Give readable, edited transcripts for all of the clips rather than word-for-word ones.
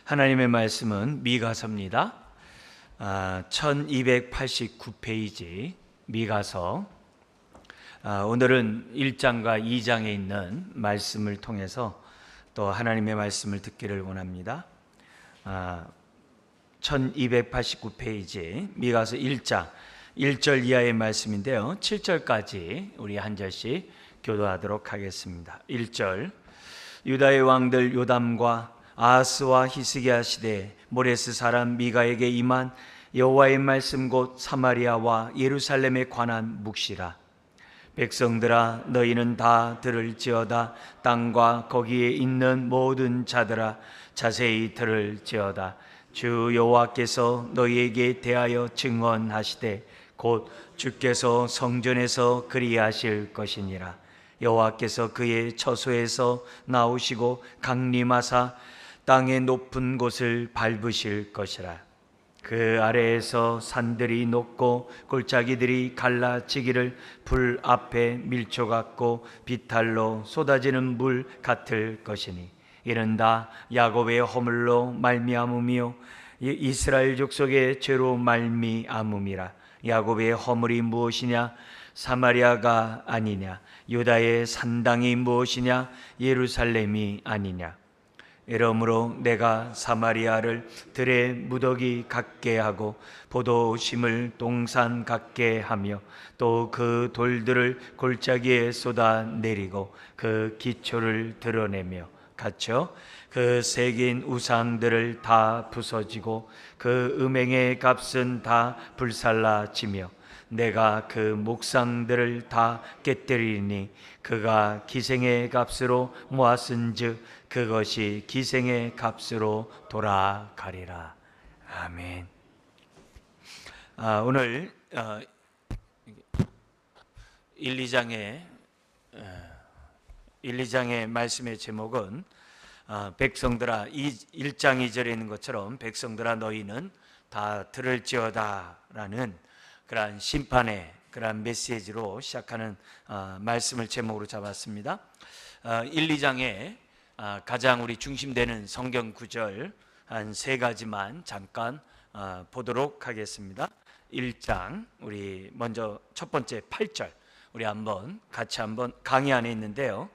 하나님의 말씀은 미가서입니다. 1289페이지 미가서. 오늘은 1장과 2장에 있는 말씀을 통해서 또 하나님의 말씀을 듣기를 원합니다. 1289페이지 미가서 1장 1절 이하의 말씀인데요, 7절까지 우리 한 절씩 교도하도록 하겠습니다. 1절. 유다의 왕들 요담과 아하스와 히스기야 시대 모레스 사람 미가에게 임한 여호와의 말씀 곧 사마리아와 예루살렘에 관한 묵시라. 백성들아, 너희는 다 들을지어다. 땅과 거기에 있는 모든 자들아, 자세히 들을지어다. 주 여호와께서 너희에게 대하여 증언하시되 곧 주께서 성전에서 그리하실 것이니라. 여호와께서 그의 처소에서 나오시고 강림하사 땅의 높은 곳을 밟으실 것이라. 그 아래에서 산들이 녹고 골짜기들이 갈라지기를 불 앞에 밀초 같고 비탈로 쏟아지는 물 같을 것이니 이는 다 야곱의 허물로 말미암음이요 이스라엘 족속의 죄로 말미암음이라. 야곱의 허물이 무엇이냐? 사마리아가 아니냐? 유다의 산당이 무엇이냐? 예루살렘이 아니냐? 이러므로 내가 사마리아를 들의 무더기 같게 하고 포도심을 동산 같게 하며 또 그 돌들을 골짜기에 쏟아내리고 그 기초를 드러내며 갇혀 그 새긴 우상들을 다 부서지고 그 음행의 값은 다 불살라지며 내가 그 목상들을 다 깨뜨리니 그가 기생의 값으로 모았은즉 그것이 기생의 값으로 돌아가리라. 아멘. 오늘 1, 2장의 말씀의 제목은 백성들아, 1장 2절에 있는 것처럼 백성들아 너희는 다 들을지어다 라는 그러한 심판의 그러한 메시지로 시작하는 말씀을 제목으로 잡았습니다. 1, 2장에 가장 우리 중심되는 성경 구절 한 세 가지만 잠깐 보도록 하겠습니다. 1장 우리 먼저 첫 번째 8절 우리 같이 한번 강의 안에 있는데요,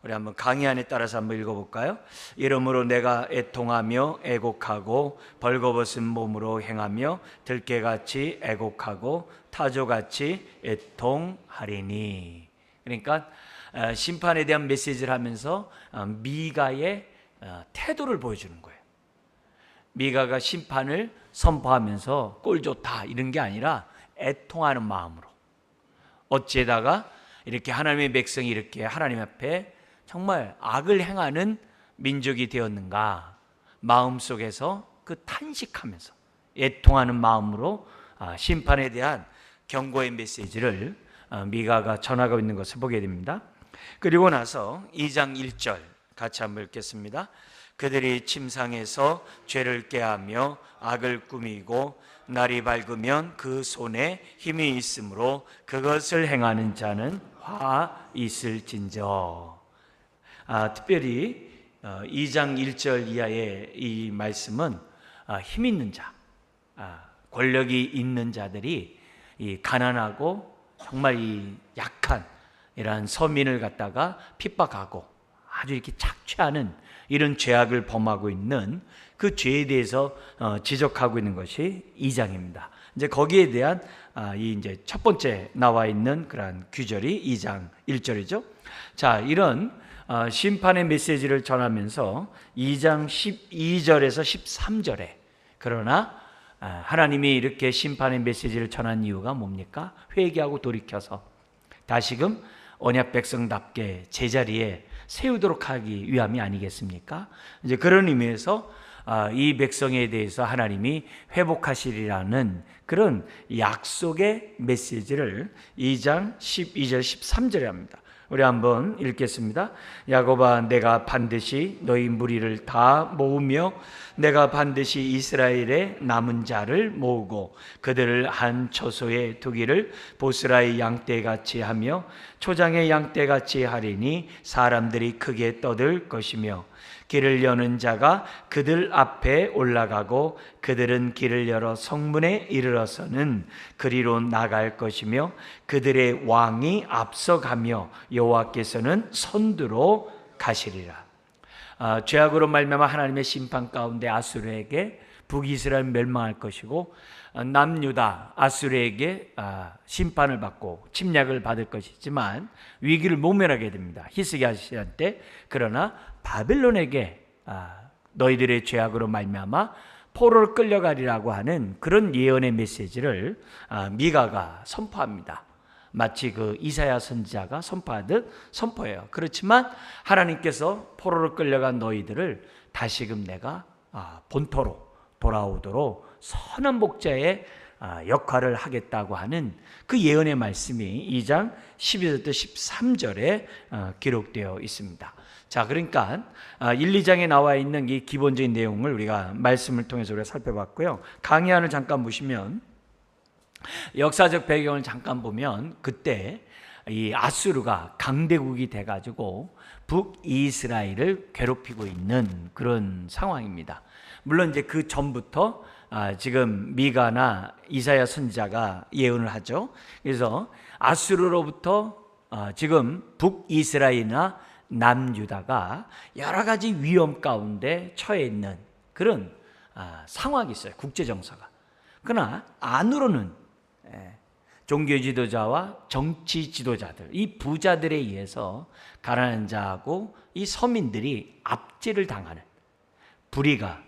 우리 한번 강의 안에 따라서 한번 읽어볼까요? 이러므로 내가 애통하며 애곡하고 벌거벗은 몸으로 행하며 들깨같이 애곡하고 타조같이 애통하리니. 그러니까 심판에 대한 메시지를 하면서 미가의 태도를 보여주는 거예요. 미가가 심판을 선포하면서 꼴 좋다 이런 게 아니라 애통하는 마음으로, 어찌에다가 이렇게 하나님의 백성이 이렇게 하나님 앞에 정말 악을 행하는 민족이 되었는가, 마음속에서 그 탄식하면서 애통하는 마음으로 심판에 대한 경고의 메시지를 미가가 전하고 있는 것을 보게 됩니다. 그리고 나서 2장 1절 같이 한번 읽겠습니다. 그들이 침상에서 죄를 꾀하며 악을 꾸미고 날이 밝으면 그 손에 힘이 있으므로 그것을 행하는 자는 화 있을진저. 특별히 2장 1절 이하의 이 말씀은 힘 있는 자, 권력이 있는 자들이 이 가난하고 정말 이 약한 이러한 서민을 갖다가 핍박하고 아주 이렇게 착취하는 이런 죄악을 범하고 있는 그 죄에 대해서 지적하고 있는 것이 2장입니다. 이제 거기에 대한 이제 첫 번째 나와 있는 그러한 규절이 2장 1절이죠. 자, 이런 심판의 메시지를 전하면서 2장 12절에서 13절에 그러나 하나님이 이렇게 심판의 메시지를 전한 이유가 뭡니까? 회개하고 돌이켜서 다시금 언약 백성답게 제자리에 세우도록 하기 위함이 아니겠습니까? 이제 그런 의미에서 이 백성에 대해서 하나님이 회복하시리라는 그런 약속의 메시지를 2장 12절 13절에 합니다. 우리 한번 읽겠습니다. 야곱아, 내가 반드시 너희 무리를 다 모으며 내가 반드시 이스라엘의 남은 자를 모으고 그들을 한 처소에 두기를 보스라의 양떼같이 하며 초장의 양떼같이 하리니 사람들이 크게 떠들 것이며 길을 여는 자가 그들 앞에 올라가고 그들은 길을 열어 성문에 이르러서는 그리로 나갈 것이며 그들의 왕이 앞서가며 여호와께서는 선두로 가시리라. 죄악으로 말미암아 하나님의 심판 가운데 아수르에게 북이스라엘 멸망할 것이고 남유다 아수르에게 심판을 받고 침략을 받을 것이지만 위기를 모면하게 됩니다. 히스기야 시대. 그러나 바벨론에게 너희들의 죄악으로 말미암아 포로를 끌려가리라고 하는 그런 예언의 메시지를 미가가 선포합니다. 마치 그 이사야 선지자가 선포하듯 선포해요. 그렇지만 하나님께서 포로를 끌려간 너희들을 다시금 내가 본토로 돌아오도록 선한 목자의 역할을 하겠다고 하는 그 예언의 말씀이 2장 12절부터 13절에 기록되어 있습니다. 자, 그러니까 1, 2장에 나와 있는 이 기본적인 내용을 우리가 말씀을 통해서 우리가 살펴봤고요. 강의안을 잠깐 보시면 역사적 배경을 잠깐 보면 그때 이 아수르가 강대국이 돼가지고 북이스라엘을 괴롭히고 있는 그런 상황입니다. 물론 이제 그 전부터 지금 미가나 이사야 선지자가 예언을 하죠. 그래서 아수르로부터 지금 북이스라엘이나 남유다가 여러 가지 위험 가운데 처해 있는 그런 상황이 있어요. 국제 정서가. 그러나 안으로는 종교 지도자와 정치 지도자들, 이 부자들에 의해서 가난한 자하고 이 서민들이 압제를 당하는 불의가,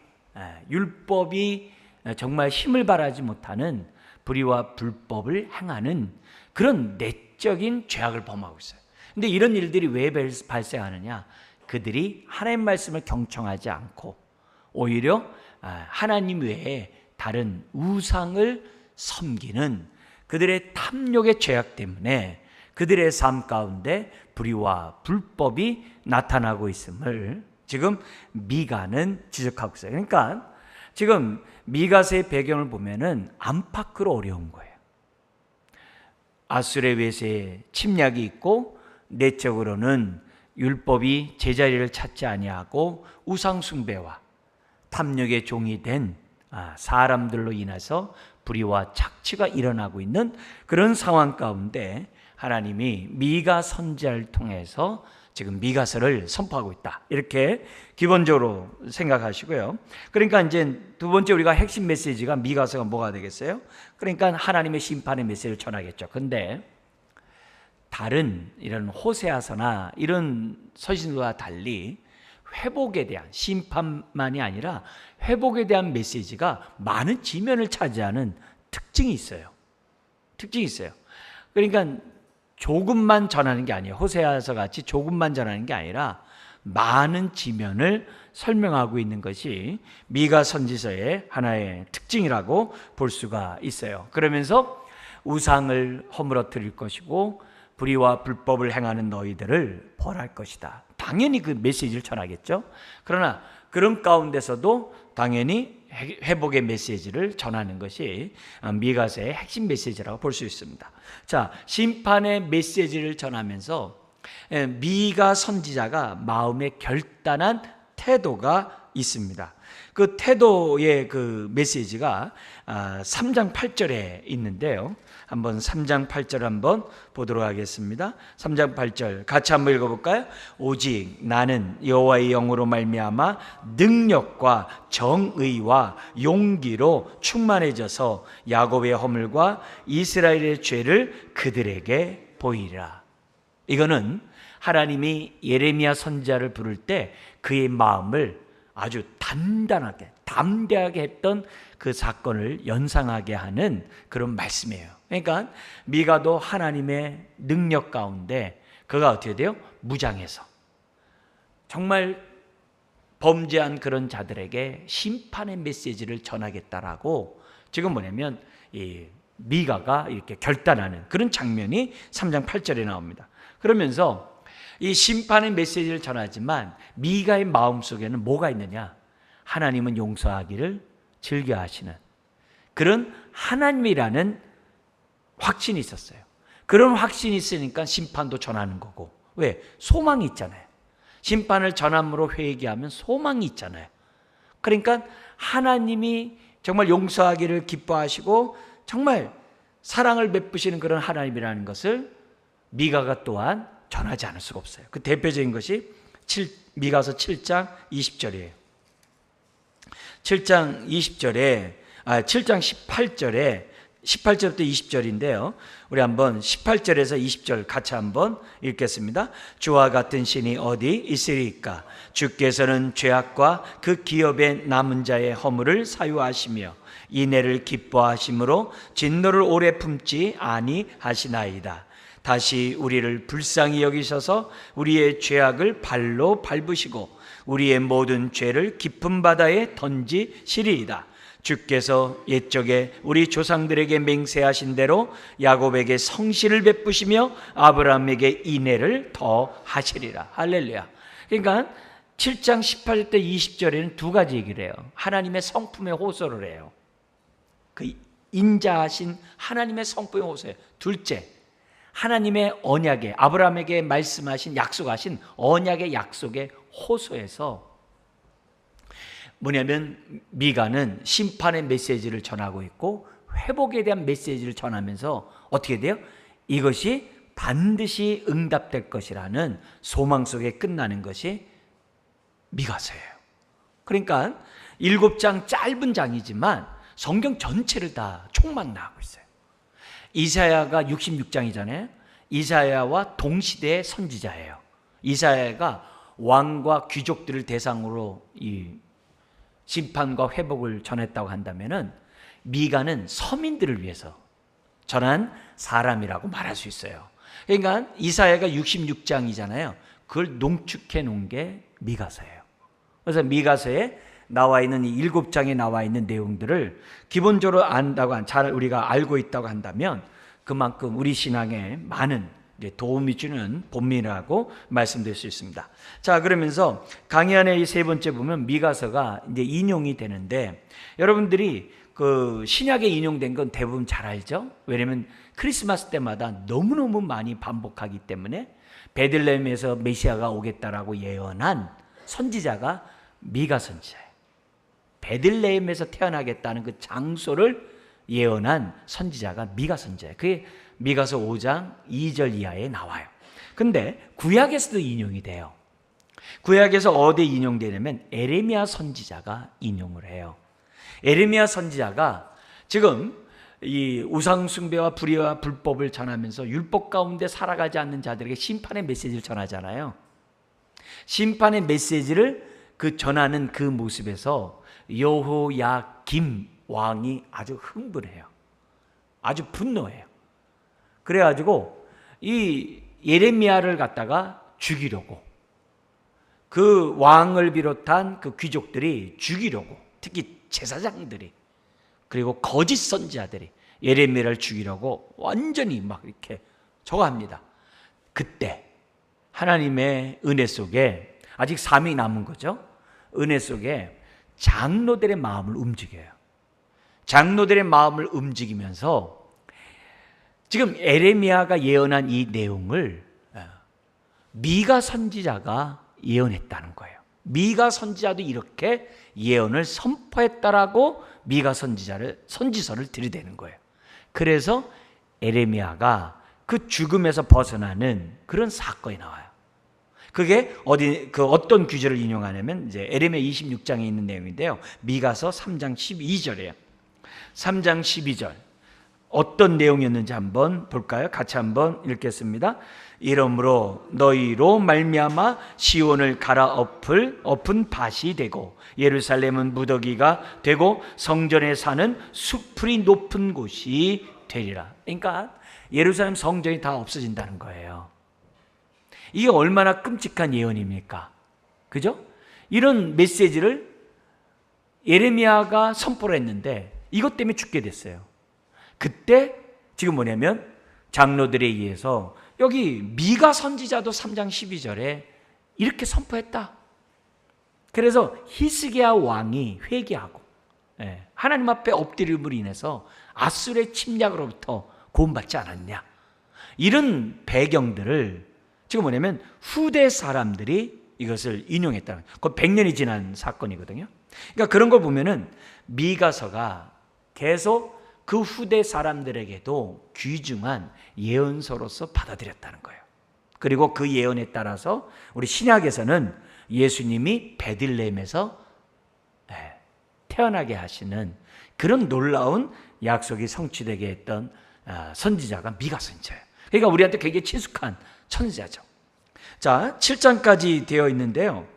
율법이 정말 힘을 발하지 못하는 불의와 불법을 행하는 그런 내적인 죄악을 범하고 있어요. 근데 이런 일들이 왜 발생하느냐? 그들이 하나님 말씀을 경청하지 않고 오히려 하나님 외에 다른 우상을 섬기는 그들의 탐욕의 죄악 때문에 그들의 삶 가운데 불의와 불법이 나타나고 있음을 지금 미가는 지적하고 있어요. 그러니까 지금 미가서의 배경을 보면은 안팎으로 어려운 거예요. 아수르의 외세의 침략이 있고 내적으로는 율법이 제자리를 찾지 아니하고 우상 숭배와 탐욕의 종이 된 사람들로 인해서 불의와 착취가 일어나고 있는 그런 상황 가운데 하나님이 미가 선지자를 통해서 지금 미가서를 선포하고 있다. 이렇게 기본적으로 생각하시고요. 그러니까 이제 두 번째 우리가 핵심 메시지가 미가서가 뭐가 되겠어요? 그러니까 하나님의 심판의 메시지를 전하겠죠. 근데 다른 이런 호세아서나 이런 서신과 달리 회복에 대한 심판만이 아니라 회복에 대한 메시지가 많은 지면을 차지하는 특징이 있어요. 그러니까 조금만 전하는 게 아니에요. 호세아서 같이 조금만 전하는 게 아니라 많은 지면을 설명하고 있는 것이 미가 선지서의 하나의 특징이라고 볼 수가 있어요. 그러면서 우상을 허물어뜨릴 것이고 불의와 불법을 행하는 너희들을 벌할 것이다. 당연히 그 메시지를 전하겠죠. 그러나 그런 가운데서도 당연히 회복의 메시지를 전하는 것이 미가서의 핵심 메시지라고 볼 수 있습니다. 자, 심판의 메시지를 전하면서 미가 선지자가 마음에 결단한 태도가 있습니다. 그 태도의 그 메시지가 3장 8절에 있는데요. 한번 3장 8절 한번 보도록 하겠습니다. 3장 8절 같이 한번 읽어볼까요? 오직 나는 여호와의 영으로 말미암아 능력과 정의와 용기로 충만해져서 야곱의 허물과 이스라엘의 죄를 그들에게 보이리라. 이거는 하나님이 예레미야 선지자를 부를 때 그의 마음을 아주 단단하게 담대하게 했던 그 사건을 연상하게 하는 그런 말씀이에요. 그러니까 미가도 하나님의 능력 가운데 그가 어떻게 돼요? 무장해서 정말 범죄한 그런 자들에게 심판의 메시지를 전하겠다라고 지금 뭐냐면 이 미가가 이렇게 결단하는 그런 장면이 3장 8절에 나옵니다. 그러면서 이 심판의 메시지를 전하지만 미가의 마음속에는 뭐가 있느냐? 하나님은 용서하기를 즐겨하시는 그런 하나님이라는 확신이 있었어요. 그런 확신이 있으니까 심판도 전하는 거고. 왜? 소망이 있잖아요. 심판을 전함으로 회개하면 소망이 있잖아요. 그러니까 하나님이 정말 용서하기를 기뻐하시고 정말 사랑을 베푸시는 그런 하나님이라는 것을 미가가 또한 전하지 않을 수가 없어요. 그 대표적인 것이 미가서 7장 20절이에요. 7장 18절에 18절부터 20절인데요. 우리 한번 18절에서 20절 같이 한번 읽겠습니다. 주와 같은 신이 어디 있으리까? 주께서는 죄악과 그 기업의 남은 자의 허물을 사유하시며 인애를 기뻐하심으로 진노를 오래 품지 아니하시나이다. 다시 우리를 불쌍히 여기셔서 우리의 죄악을 발로 밟으시고 우리의 모든 죄를 깊은 바다에 던지시리이다. 주께서 옛적에 우리 조상들에게 맹세하신 대로 야곱에게 성실을 베푸시며 아브라함에게 인애를 더하시리라. 할렐루야. 그러니까 7장 18절 때 20절에는 두 가지 얘기를 해요. 하나님의 성품에 호소를 해요. 그 인자하신 하나님의 성품에 호소해요. 둘째, 하나님의 언약에, 아브라함에게 말씀하신 약속하신 언약의 약속에 호소해서 뭐냐면 미가는 심판의 메시지를 전하고 있고 회복에 대한 메시지를 전하면서 어떻게 돼요? 이것이 반드시 응답될 것이라는 소망 속에 끝나는 것이 미가서예요. 그러니까 7장 짧은 장이지만 성경 전체를 다 총망라하고 있어요. 이사야가 66장이잖아요. 이사야와 동시대의 선지자예요. 이사야가 왕과 귀족들을 대상으로 이 심판과 회복을 전했다고 한다면은 미가는 서민들을 위해서 전한 사람이라고 말할 수 있어요. 그러니까 이사야가 66장이잖아요. 그걸 농축해 놓은 게 미가서예요. 그래서 미가서에 나와 있는 이 7장에 나와 있는 내용들을 기본적으로 안다고 잘 우리가 알고 있다고 한다면 그만큼 우리 신앙에 많은 도움이 주는 본문이라고 말씀드릴 수 있습니다. 자, 그러면서 강의 안에 이 세 번째 보면 미가서가 이제 인용이 되는데 여러분들이 그 신약에 인용된 건 대부분 잘 알죠? 왜냐면 크리스마스 때마다 너무너무 많이 반복하기 때문에 베들레헴에서 메시아가 오겠다라고 예언한 선지자가 미가 선지자예요. 베들레헴에서 태어나겠다는 그 장소를 예언한 선지자가 미가 선지자예요. 그게 미가서 5장 2절 이하에 나와요. 근데 구약에서도 인용이 돼요. 구약에서 어디에 인용되냐면 에레미야 선지자가 인용을 해요. 에레미야 선지자가 지금 이 우상 숭배와 불의와 불법을 전하면서 율법 가운데 살아가지 않는 자들에게 심판의 메시지를 전하잖아요. 심판의 메시지를 그 전하는 그 모습에서 여호야김 왕이 아주 흥분해요. 아주 분노해요. 그래가지고 이 예레미야를 갖다가 죽이려고 그 왕을 비롯한 그 귀족들이 죽이려고, 특히 제사장들이 그리고 거짓 선지자들이 예레미야를 죽이려고 완전히 막 이렇게 저거 합니다. 그때 하나님의 은혜 속에 아직 삶이 남은 거죠. 은혜 속에 장로들의 마음을 움직여요. 장로들의 마음을 움직이면서 지금 에레미야가 예언한 이 내용을 미가 선지자가 예언했다는 거예요. 미가 선지자도 이렇게 예언을 선포했다라고 미가 선지서를 들이대는 거예요. 그래서 에레미야가 그 죽음에서 벗어나는 그런 사건이 나와요. 그게 어떤 규절을 인용하냐면 이제 에레미야 26장에 있는 내용인데요. 미가서 3장 12절이에요. 3장 12절. 어떤 내용이었는지 한번 볼까요? 같이 한번 읽겠습니다. 이러므로 너희로 말미암아 시온을 엎은 밭이 되고 예루살렘은 무더기가 되고 성전에 사는 수풀이 높은 곳이 되리라. 그러니까 예루살렘 성전이 다 없어진다는 거예요. 이게 얼마나 끔찍한 예언입니까? 그죠? 이런 메시지를 예레미야가 선포를 했는데 이것 때문에 죽게 됐어요. 그때 지금 뭐냐면 장로들에 의해서 여기 미가 선지자도 3장 12절에 이렇게 선포했다. 그래서 히스기야 왕이 회개하고 하나님 앞에 엎드림으로 인해서 아수르의 침략으로부터 구원받지 않았냐. 이런 배경들을 지금 뭐냐면 후대 사람들이 이것을 인용했다는 거예요. 그 100년이 지난 사건이거든요. 그러니까 그런 걸 보면은 미가서가 계속 그 후대 사람들에게도 귀중한 예언서로서 받아들였다는 거예요. 그리고 그 예언에 따라서 우리 신약에서는 예수님이 베들레헴에서 태어나게 하시는 그런 놀라운 약속이 성취되게 했던 선지자가 미가 선지자예요. 그러니까 우리한테 굉장히 친숙한 선지자죠. 자, 7장까지 되어 있는데요.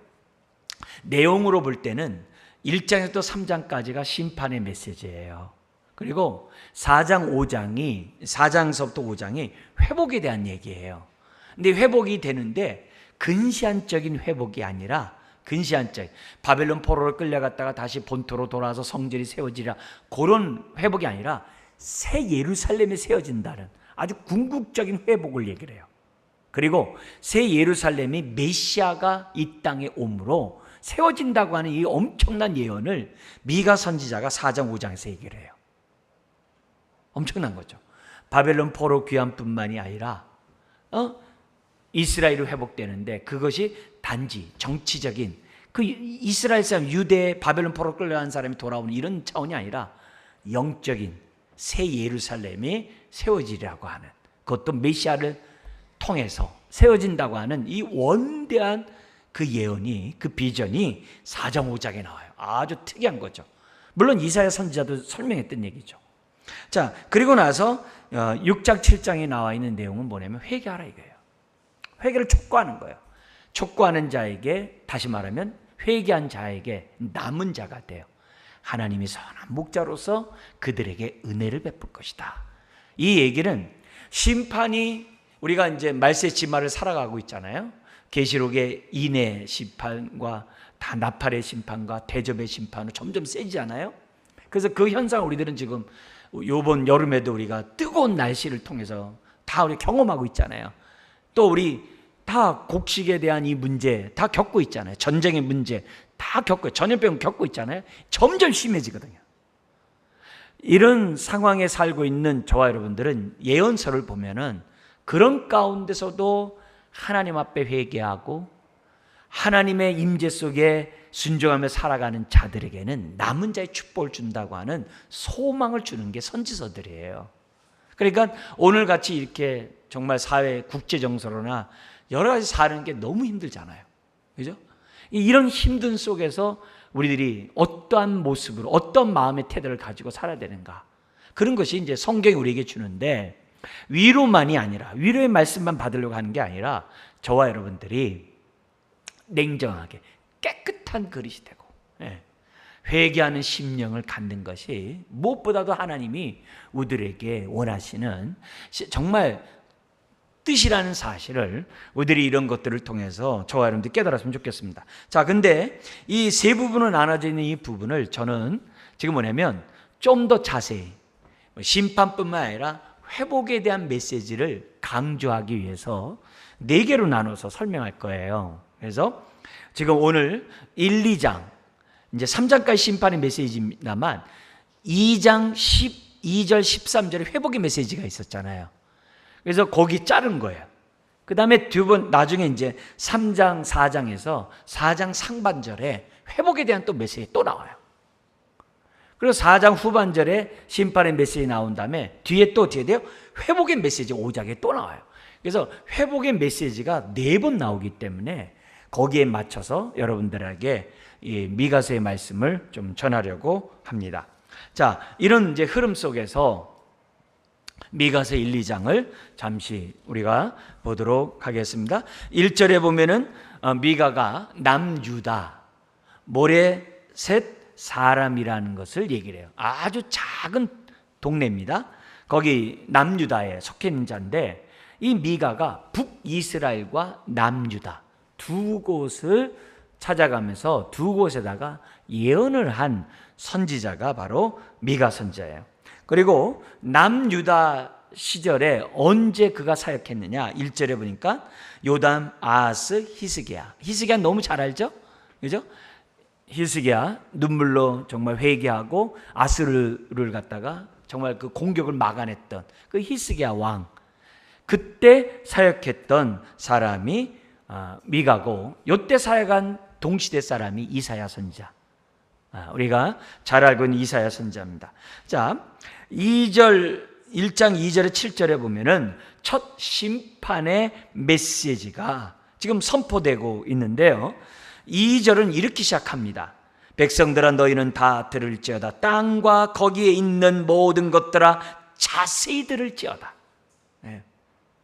내용으로 볼 때는 1장에서 3장까지가 심판의 메시지예요. 그리고 4장서부터 5장이 회복에 대한 얘기예요. 근데 회복이 되는데 근시안적인 회복이 아니라 근시안적, 바벨론 포로로 끌려갔다가 다시 본토로 돌아와서 성전이 세워지라, 그런 회복이 아니라 새 예루살렘이 세워진다는 아주 궁극적인 회복을 얘기를 해요. 그리고 새 예루살렘이 메시아가 이 땅에 오므로 세워진다고 하는 이 엄청난 예언을 미가 선지자가 4장 5장에서 얘기를 해요. 엄청난 거죠. 바벨론 포로 귀환뿐만이 아니라 이스라엘이 회복되는데 그것이 단지 정치적인 그 이스라엘 사람, 유대 바벨론 포로 끌려간 사람이 돌아오는 이런 차원이 아니라 영적인 새 예루살렘이 세워지라고 하는, 그것도 메시아를 통해서 세워진다고 하는 이 원대한 그 예언이, 그 비전이 4장 5장에 나와요. 아주 특이한 거죠. 물론 이사야 선지자도 설명했던 얘기죠. 자, 그리고 나서 6장 7장에 나와 있는 내용은 뭐냐면 회개하라 이거예요. 회개를 촉구하는 거예요. 촉구하는 자에게, 다시 말하면 회개한 자에게 남은 자가 돼요. 하나님이 선한 목자로서 그들에게 은혜를 베풀 것이다. 이 얘기는 심판이, 우리가 이제 말세 지마를 살아가고 있잖아요. 계시록의 인의 심판과 다 나팔의 심판과 대접의 심판은 점점 세지잖아요. 그래서 그 현상을 우리들은 지금 이번 여름에도 우리가 뜨거운 날씨를 통해서 다 우리 경험하고 있잖아요. 또 우리 다 곡식에 대한 이 문제 다 겪고 있잖아요. 전쟁의 문제 다 겪고, 전염병 겪고 있잖아요. 점점 심해지거든요. 이런 상황에 살고 있는 저와 여러분들은 예언서를 보면은 그런 가운데서도 하나님 앞에 회개하고 하나님의 임재 속에 순종하며 살아가는 자들에게는 남은 자의 축복을 준다고 하는 소망을 주는 게 선지서들이에요. 그러니까 오늘같이 이렇게 정말 사회 국제 정서로나 여러 가지 사는 게 너무 힘들잖아요. 그죠? 이런 힘든 속에서 우리들이 어떠한 모습으로, 어떤 마음의 태도를 가지고 살아야 되는가, 그런 것이 이제 성경이 우리에게 주는데, 위로만이 아니라, 위로의 말씀만 받으려고 하는 게 아니라 저와 여러분들이 냉정하게 깨끗한 그릇이 되고 회개하는 심령을 갖는 것이 무엇보다도 하나님이 우리들에게 원하시는 정말 뜻이라는 사실을 우리들이 이런 것들을 통해서 저와 여러분들이 깨달았으면 좋겠습니다. 자, 근데 이 세 부분으로 나눠져 있는 이 부분을 저는 지금 뭐냐면 좀 더 자세히 심판뿐만 아니라 회복에 대한 메시지를 강조하기 위해서 4개로 나눠서 설명할 거예요. 그래서 지금 오늘 1, 2장, 이제 3장까지 심판의 메시지입니다만 2장 12절 13절에 회복의 메시지가 있었잖아요. 그래서 거기 자른 거예요. 그 다음에 나중에 이제 3장 4장에서 4장 상반절에 회복에 대한 또 메시지 또 나와요. 그리고 4장 후반절에 심판의 메시지 나온 다음에 뒤에 돼요. 회복의 메시지 5장에 또 나와요. 그래서 회복의 메시지가 4번 나오기 때문에 거기에 맞춰서 여러분들에게 이 미가서의 말씀을 좀 전하려고 합니다. 자, 이런 이제 흐름 속에서 미가서 1, 2장을 잠시 우리가 보도록 하겠습니다. 1절에 보면은 미가가 남유다 모레셋 사람이라는 것을 얘기를 해요. 아주 작은 동네입니다. 거기 남유다에 속해 있는 자인데, 이 미가가 북이스라엘과 남유다 두 곳을 찾아가면서 두 곳에다가 예언을 한 선지자가 바로 미가 선지자예요. 그리고 남유다 시절에 언제 그가 사역했느냐, 1절에 보니까 요담, 아하스, 히스기야. 히스기야 너무 잘 알죠? 그죠? 히스기야 눈물로 정말 회개하고 아스르를 갖다가 정말 그 공격을 막아냈던 그 히스기야 왕, 그때 사역했던 사람이 미가고 요때 살아간 동시대 사람이 이사야 선지자. 우리가 잘 알고 있는 이사야 선지자입니다. 자, 1장 2절에 7절에 보면은 첫 심판의 메시지가 지금 선포되고 있는데요. 2절은 이렇게 시작합니다. 백성들아 너희는 다 들을지어다. 땅과 거기에 있는 모든 것들아 자세히 들을지어다.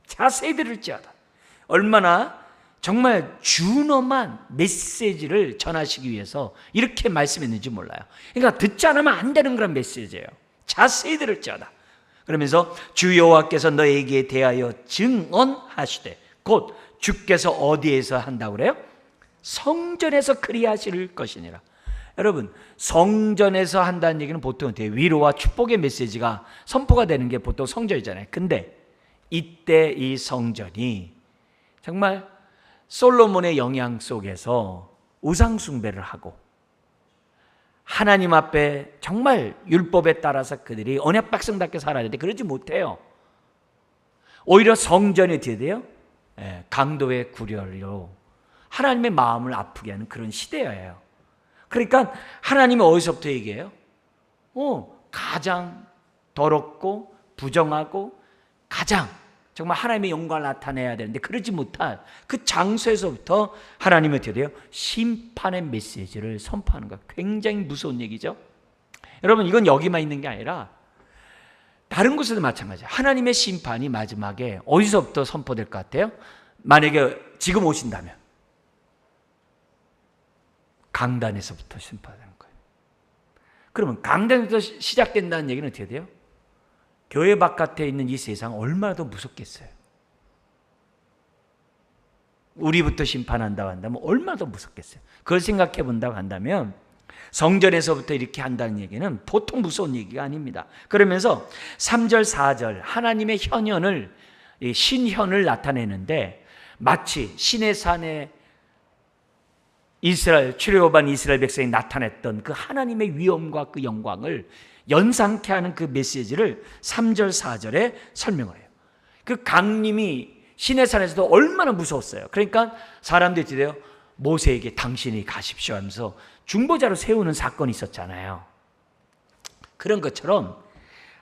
자세히 들을지어다. 얼마나 정말 준엄한 메시지를 전하시기 위해서 이렇게 말씀했는지 몰라요. 그러니까 듣지 않으면 안 되는 그런 메시지예요. 자세히 들을지어다. 그러면서 주 여호와께서 너에게 대하여 증언하시되, 곧 주께서 어디에서 한다고 그래요? 성전에서 그리하실 것이니라. 여러분, 성전에서 한다는 얘기는 보통 위로와 축복의 메시지가 선포가 되는 게 보통 성전이잖아요. 근데 이때 이 성전이 정말 솔로몬의 영향 속에서 우상 숭배를 하고 하나님 앞에 정말 율법에 따라서 그들이 언약 백성답게 살아야 되는데 그러지 못해요. 오히려 성전이 어떻게 돼요? 강도의 구렬로 하나님의 마음을 아프게 하는 그런 시대예요. 그러니까 하나님이 어디서부터 얘기해요? 가장 더럽고 부정하고 가장 정말 하나님의 영광을 나타내야 되는데 그러지 못한 그 장소에서부터 하나님이 어떻게 돼요? 심판의 메시지를 선포하는 거. 굉장히 무서운 얘기죠. 여러분, 이건 여기만 있는 게 아니라 다른 곳에도 마찬가지예요. 하나님의 심판이 마지막에 어디서부터 선포될 것 같아요? 만약에 지금 오신다면 강단에서부터 심판하는 거예요. 그러면 강단에서 시작된다는 얘기는 어떻게 돼요? 교회 바깥에 있는 이 세상 얼마나 더 무섭겠어요. 우리부터 심판한다고 한다면 얼마나 더 무섭겠어요. 그걸 생각해 본다고 한다면 성전에서부터 이렇게 한다는 얘기는 보통 무서운 얘기가 아닙니다. 그러면서 3절 4절 하나님의 현현을, 신현을 나타내는데 마치 신의 산에 이스라엘 출애굽한 이스라엘 백성이 나타냈던 그 하나님의 위엄과 그 영광을 연상케 하는 그 메시지를 3절 4절에 설명을 해요. 그 강림이 시내산에서도 얼마나 무서웠어요. 그러니까 사람들이 이래요. 모세에게 당신이 가십시오 하면서 중보자로 세우는 사건이 있었잖아요. 그런 것처럼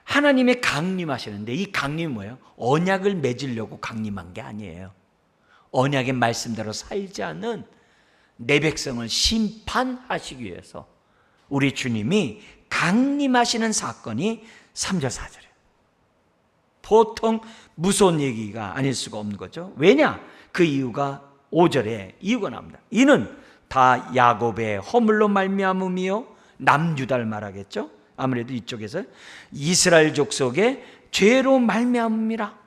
하나님의 강림하시는데 이 강림이 뭐예요? 언약을 맺으려고 강림한 게 아니에요. 언약의 말씀대로 살지 않는 내 백성을 심판하시기 위해서 우리 주님이 강림하시는 사건이 3절 4절이에요. 보통 무서운 얘기가 아닐 수가 없는 거죠. 왜냐? 그 이유가 5절에 이유가 나옵니다. 이는 다 야곱의 허물로 말미암음이요, 남유다를 말하겠죠. 아무래도 이쪽에서 이스라엘 족속의 죄로 말미암음이라.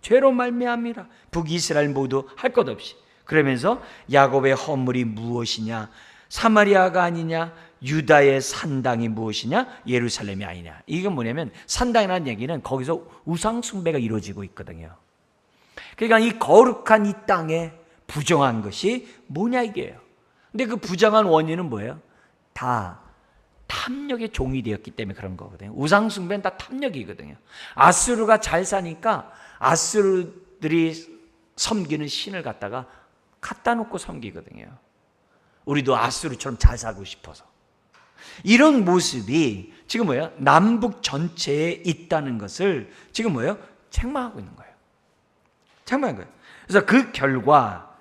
죄로 말미암이라. 북이스라엘 모두 할 것 없이. 그러면서 야곱의 허물이 무엇이냐? 사마리아가 아니냐? 유다의 산당이 무엇이냐? 예루살렘이 아니냐? 이건 뭐냐면 산당이라는 얘기는 거기서 우상 숭배가 이루어지고 있거든요. 그러니까 이 거룩한 이 땅에 부정한 것이 뭐냐 이게요. 근데 그 부정한 원인은 뭐예요? 다 탐욕의 종이 되었기 때문에 그런 거거든요. 우상 숭배는 다 탐욕이거든요. 아수르가 잘 사니까 아수르들이 섬기는 신을 갖다가 갖다 놓고 섬기거든요. 우리도 아수르처럼 잘 살고 싶어서. 이런 모습이 지금 뭐예요? 남북 전체에 있다는 것을 지금 뭐예요? 책망하고 있는 거예요. 책망한 거예요. 그래서 그 결과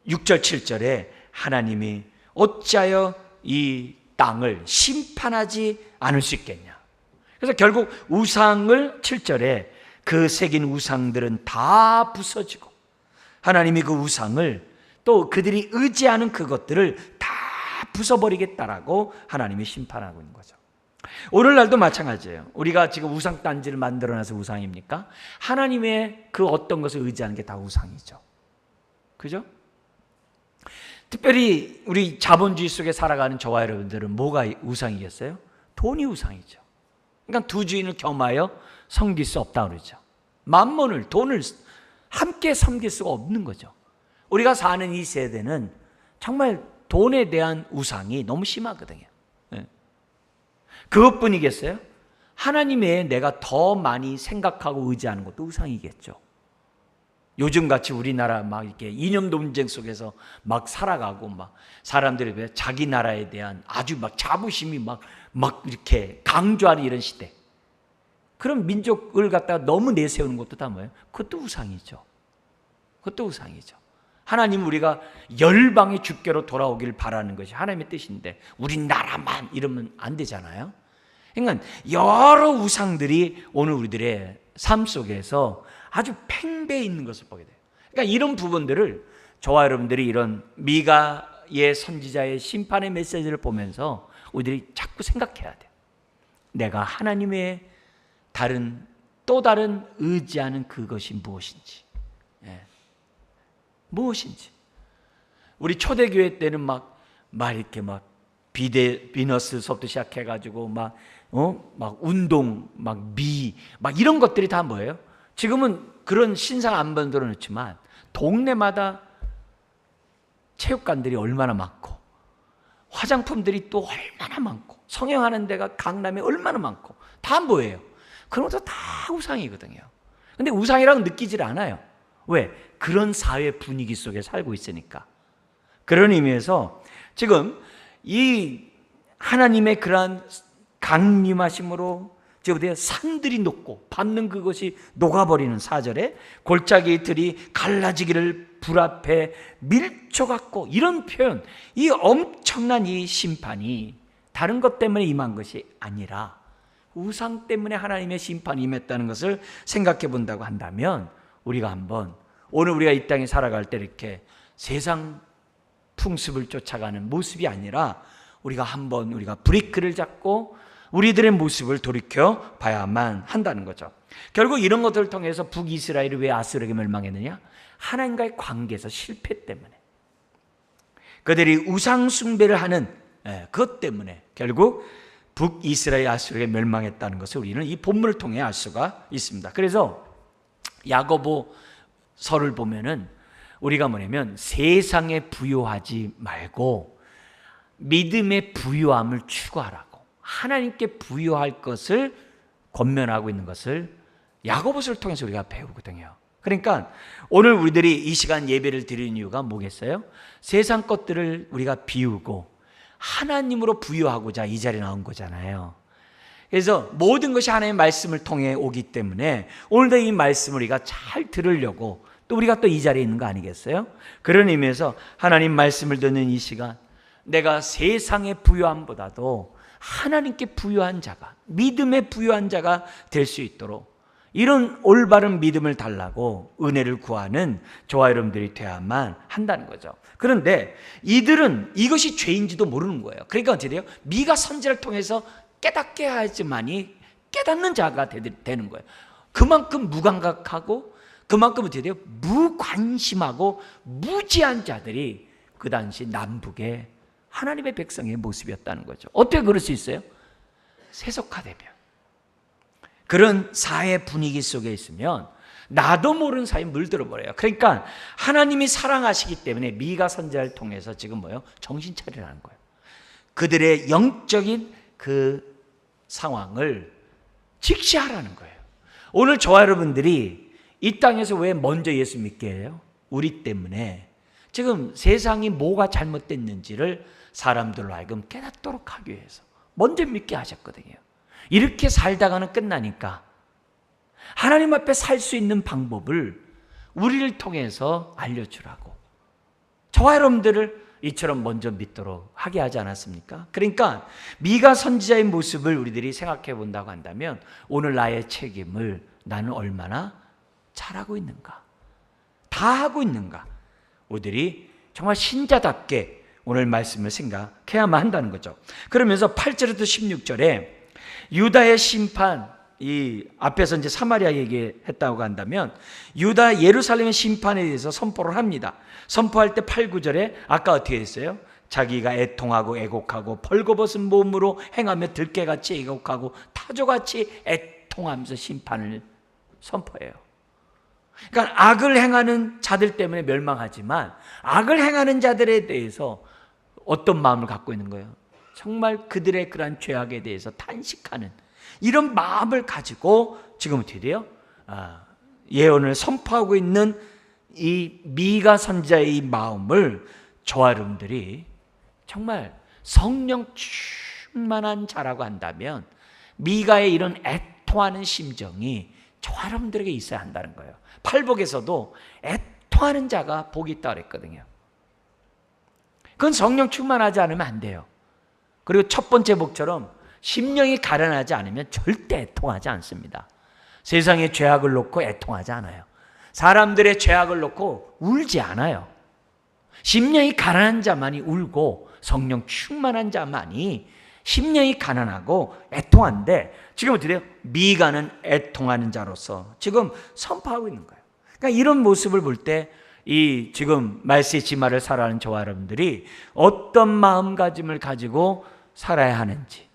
6절 7절에 하나님이 어찌하여 이 땅을 심판하지 않을 수 있겠냐. 그래서 결국 우상을 7절에 그 새긴 우상들은 다 부서지고 하나님이 그 우상을 또 그들이 의지하는 그것들을 다 부숴버리겠다라고 하나님이 심판하고 있는 거죠. 오늘날도 마찬가지예요. 우리가 지금 우상단지를 만들어놔서 우상입니까? 하나님의 그 어떤 것을 의지하는 게 다 우상이죠. 그죠? 특별히 우리 자본주의 속에 살아가는 저와 여러분들은 뭐가 우상이겠어요? 돈이 우상이죠. 그러니까 두 주인을 겸하여 섬길 수 없다고 그러죠. 만몬을, 돈을 함께 섬길 수가 없는 거죠. 우리가 사는 이 세대는 정말 돈에 대한 우상이 너무 심하거든요. 그것뿐이겠어요? 하나님 외에 내가 더 많이 생각하고 의지하는 것도 우상이겠죠. 요즘같이 우리나라 막 이렇게 이념 논쟁 속에서 막 살아가고 막 사람들이 왜 자기 나라에 대한 아주 막 자부심이 막 이렇게 강조하는 이런 시대. 그런 민족을 갖다가 너무 내세우는 것도 다 뭐예요? 그것도 우상이죠. 그것도 우상이죠. 하나님 우리가 열방의 주께로 돌아오기를 바라는 것이 하나님의 뜻인데 우리나라만 이러면 안 되잖아요. 그러니까 여러 우상들이 오늘 우리들의 삶 속에서 아주 팽배해 있는 것을 보게 돼요. 그러니까 이런 부분들을 저와 여러분들이 이런 미가의 선지자의 심판의 메시지를 보면서 우리들이 자꾸 생각해야 돼요. 내가 하나님의 또 다른 의지하는 그것이 무엇인지. 무엇인지. 우리 초대교회 때는 막 이렇게 막 비너스 수업도 시작해가지고 막 운동, 막 이런 것들이 다 뭐예요? 지금은 그런 신상 안 만들어 놓지만 동네마다 체육관들이 얼마나 많고 화장품들이 또 얼마나 많고 성형하는 데가 강남에 얼마나 많고 다 뭐예요? 그런 것도 다 우상이거든요. 근데 우상이라고 느끼질 않아요. 왜? 그런 사회 분위기 속에 살고 있으니까. 그런 의미에서 지금 이 하나님의 그러한 강림하심으로 지금 산들이 녹고 밟는 그것이 녹아버리는 4절에 골짜기 들이 갈라지기를 불 앞에 밀쳐갖고 이런 표현, 이 엄청난 이 심판이 다른 것 때문에 임한 것이 아니라 우상 때문에 하나님의 심판이 임했다는 것을 생각해 본다고 한다면 우리가 한번 오늘 우리가 이 땅에 살아갈 때 이렇게 세상 풍습을 쫓아가는 모습이 아니라 우리가 한번 우리가 브레이크를 잡고 우리들의 모습을 돌이켜 봐야만 한다는 거죠. 결국 이런 것들을 통해서 북이스라엘이 왜 아수르에게 멸망했느냐? 하나님과의 관계에서 실패 때문에, 그들이 우상 숭배를 하는 그것 때문에 결국 북이스라엘 아수르에게 멸망했다는 것을 우리는 이 본문을 통해 알 수가 있습니다. 그래서 야고보서를 보면은 우리가 뭐냐면 세상에 부요하지 말고 믿음의 부요함을 추구하라고, 하나님께 부요할 것을 권면하고 있는 것을 야고보서를 통해서 우리가 배우거든요. 그러니까 오늘 우리들이 이 시간 예배를 드리는 이유가 뭐겠어요? 세상 것들을 우리가 비우고 하나님으로 부요하고자 이 자리에 나온 거잖아요. 그래서 모든 것이 하나님의 말씀을 통해 오기 때문에 오늘도 이 말씀을 우리가 잘 들으려고 또 우리가 또 이 자리에 있는 거 아니겠어요? 그런 의미에서 하나님 말씀을 듣는 이 시간, 내가 세상의 부요함보다도 하나님께 부요한 자가, 믿음에 부요한 자가 될 수 있도록 이런 올바른 믿음을 달라고 은혜를 구하는 저와 여러분들이 되어야만 한다는 거죠. 그런데 이들은 이것이 죄인지도 모르는 거예요. 그러니까 어떻게 돼요? 미가 선지자를 통해서 깨닫게 하지만이 깨닫는 자가 되는 거예요. 그만큼 무감각하고 그만큼 어떻게 돼요? 무관심하고 무지한 자들이 그 당시 남북의 하나님의 백성의 모습이었다는 거죠. 어떻게 그럴 수 있어요? 세속화되면, 그런 사회 분위기 속에 있으면 나도 모르는 사이에 물들어 버려요. 그러니까 하나님이 사랑하시기 때문에 미가 선지자를 통해서 지금 뭐예요? 정신 차리라는 거예요. 그들의 영적인 그 상황을 직시하라는 거예요. 오늘 저와 여러분들이 이 땅에서 왜 먼저 예수 믿게 해요? 우리 때문에 지금 세상이 뭐가 잘못됐는지를 사람들로 하여금 깨닫도록 하기 위해서 먼저 믿게 하셨거든요. 이렇게 살다가는 끝나니까 하나님 앞에 살 수 있는 방법을 우리를 통해서 알려주라고 저와 여러분들을 이처럼 먼저 믿도록 하게 하지 않았습니까? 그러니까 미가 선지자의 모습을 우리들이 생각해 본다고 한다면 오늘 나의 책임을 나는 얼마나 잘하고 있는가, 다 하고 있는가, 우리들이 정말 신자답게 오늘 말씀을 생각해야만 한다는 거죠. 그러면서 8절부터 16절에 유다의 심판, 이 앞에서 이제 사마리아 얘기했다고 한다면 유다 예루살렘의 심판에 대해서 선포를 합니다. 선포할 때 8, 9절에 아까 어떻게 했어요? 자기가 애통하고 애곡하고 벌거벗은 몸으로 행하며 들깨같이 애곡하고 타조같이 애통하면서 심판을 선포해요. 그러니까 악을 행하는 자들 때문에 멸망하지만 악을 행하는 자들에 대해서 어떤 마음을 갖고 있는 거예요? 정말 그들의 그러한 죄악에 대해서 탄식하는 이런 마음을 가지고 지금 어떻게 돼요? 예언을 선포하고 있는 이 미가 선지자의 이 마음을 저와 여러분들이 정말 성령 충만한 자라고 한다면 미가의 이런 애통하는 심정이 저와 여러분들에게 있어야 한다는 거예요. 팔복에서도 애통하는 자가 복이 있다고 그랬거든요. 그건 성령 충만하지 않으면 안 돼요. 그리고 첫 번째 복처럼 심령이 가련하지 않으면 절대 애통하지 않습니다. 세상의 죄악을 놓고 애통하지 않아요. 사람들의 죄악을 놓고 울지 않아요. 심령이 가난한 자만이 울고 성령 충만한 자만이 심령이 가난하고 애통한데, 지금 어떻게 돼요? 미가는 애통하는 자로서 지금 선포하고 있는 거예요. 그러니까 이런 모습을 볼 때 이 지금 말세의 지마를 살아가는 저와 여러분들이 어떤 마음가짐을 가지고 살아야 하는지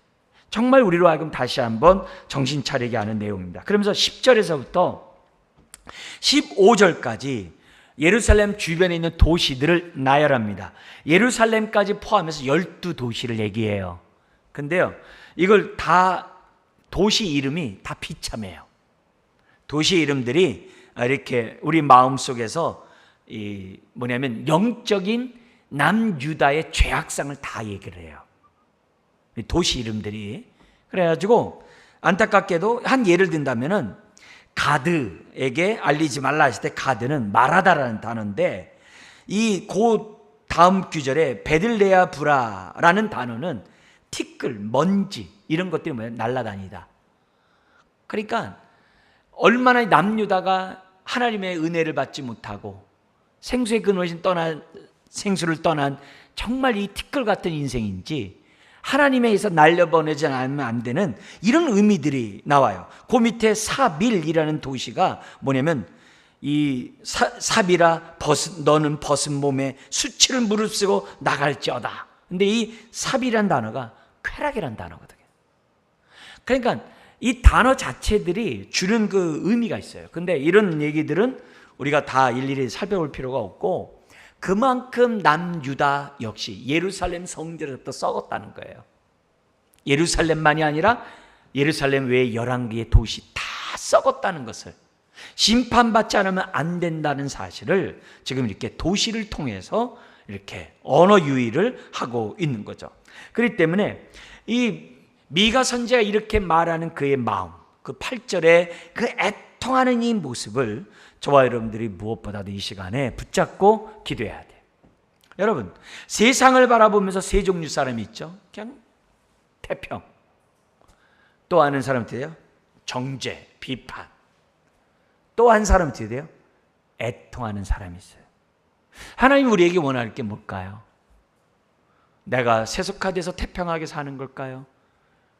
정말 우리로 하여금 다시 한번 정신 차리게 하는 내용입니다. 그러면서 10절에서부터 15절까지 예루살렘 주변에 있는 도시들을 나열합니다. 예루살렘까지 포함해서 12도시를 얘기해요. 근데요, 이걸 다 도시 이름이 다 비참해요. 도시 이름들이 이렇게 우리 마음속에서 뭐냐면 영적인 남유다의 죄악상을 다 얘기를 해요. 도시 이름들이. 그래가지고 안타깝게도 한 예를 든다면은 가드에게 알리지 말라 하실 때 가드는 말하다라는 단어인데, 이 다음 구절에 베들레아 브라라는 단어는 티끌, 먼지 이런 것들이 뭐예요? 날아다니다. 그러니까 얼마나 남유다가 하나님의 은혜를 받지 못하고 생수의 근원이신 생수를 떠난 정말 이 티끌 같은 인생인지 하나님에 의해서 날려보내지 않으면 안 되는 이런 의미들이 나와요. 그 밑에 사빌이라는 도시가 뭐냐면 이 사빌아 너는 벗은 몸에 수치를 무릅쓰고 나갈지어다. 근데 이 사빌이라는 단어가 쾌락이라는 단어거든요. 그러니까 이 단어 자체들이 주는 그 의미가 있어요. 근데 이런 얘기들은 우리가 다 일일이 살펴볼 필요가 없고, 그만큼 남유다 역시 예루살렘 성전에서부터 썩었다는 거예요. 예루살렘만이 아니라 예루살렘 외에 11개의 도시 다 썩었다는 것을, 심판받지 않으면 안 된다는 사실을 지금 이렇게 도시를 통해서 이렇게 언어 유희를 하고 있는 거죠. 그렇기 때문에 이 미가 선지자가 이렇게 말하는 그의 마음, 그 8절에 그 애통하는 이 모습을 저와 여러분들이 무엇보다도 이 시간에 붙잡고 기도해야 돼요. 여러분, 세상을 바라보면서 세 종류 사람이 있죠. 그냥 태평. 또 하는 사람 어떻게 돼요? 정죄, 비판. 또 한 사람 어떻게 돼요? 애통하는 사람이 있어요. 하나님 우리에게 원할 게 뭘까요? 내가 세속화돼서 태평하게 사는 걸까요?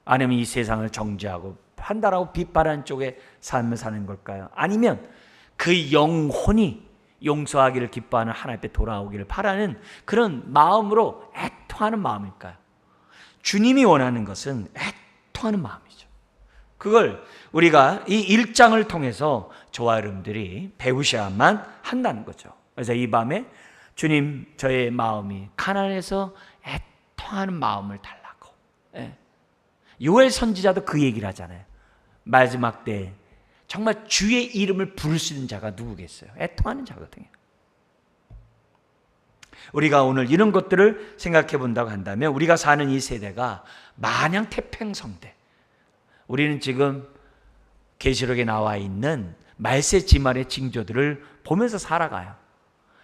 아니면 이 세상을 정죄하고 판단하고 비판하는 쪽에 삶을 사는 걸까요? 아니면 그 영혼이 용서하기를 기뻐하는 하나님 앞에 돌아오기를 바라는 그런 마음으로 애통하는 마음일까요? 주님이 원하는 것은 애통하는 마음이죠. 그걸 우리가 이 1장을 통해서 저와 여러분들이 배우셔야만 한다는 거죠. 그래서 이 밤에 주님, 저의 마음이 가난해서 애통하는 마음을 달라고. 요엘 선지자도 그 얘기를 하잖아요. 마지막 때 정말 주의 이름을 부를 수 있는 자가 누구겠어요? 애통하는 자거든요. 우리가 오늘 이런 것들을 생각해 본다고 한다면 우리가 사는 이 세대가 마냥 태평성대, 우리는 지금 계시록에 나와 있는 말세 지말의 징조들을 보면서 살아가요.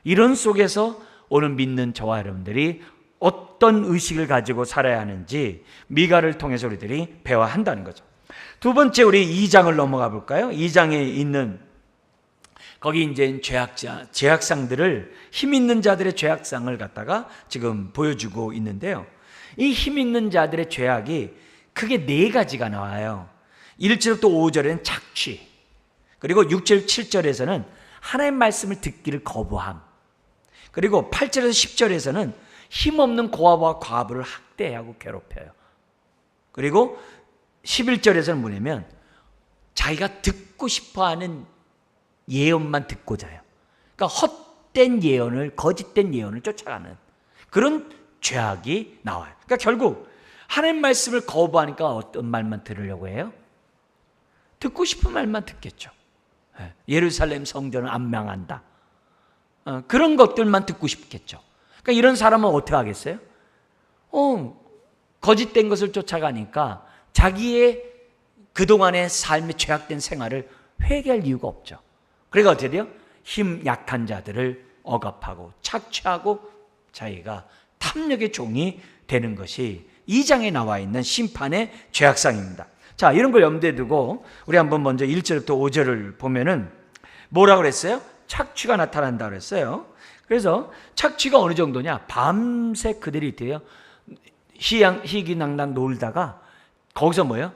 이런 속에서 오늘 믿는 저와 여러분들이 어떤 의식을 가지고 살아야 하는지 미가를 통해서 우리들이 배워야 한다는 거죠. 두 번째, 우리 2장을 넘어가 볼까요? 2장에 있는 거기 이제 죄악상들을, 힘 있는 자들의 죄악상을 갖다가 지금 보여주고 있는데요. 이 힘 있는 자들의 죄악이 크게 4가지가 나와요. 1절부터 5절에는 착취, 그리고 6절, 7절에서는 하나님의 말씀을 듣기를 거부함, 그리고 8절에서 10절에서는 힘없는 고아와 과부를 학대하고 괴롭혀요. 그리고 11절에서는 뭐냐면 자기가 듣고 싶어하는 예언만 듣고 자요. 그러니까 헛된 예언을, 거짓된 예언을 쫓아가는 그런 죄악이 나와요. 그러니까 결국 하나님 말씀을 거부하니까 어떤 말만 들으려고 해요? 듣고 싶은 말만 듣겠죠. 예루살렘 성전을 안 망한다. 그런 것들만 듣고 싶겠죠. 그러니까 이런 사람은 어떻게 하겠어요? 거짓된 것을 쫓아가니까 자기의 그동안의 삶의 죄악된 생활을 회개할 이유가 없죠. 그러니까 어떻게 돼요? 힘 약한 자들을 억압하고 착취하고 자기가 탐욕의 종이 되는 것이 2장에 나와 있는 심판의 죄악상입니다. 자, 이런 걸 염두에 두고 우리 한번 먼저 1절부터 5절을 보면은 뭐라고 그랬어요? 착취가 나타난다고 그랬어요. 그래서 착취가 어느 정도냐? 밤새 그들이 돼요. 희귀낭낭 놀다가 거기서 뭐예요?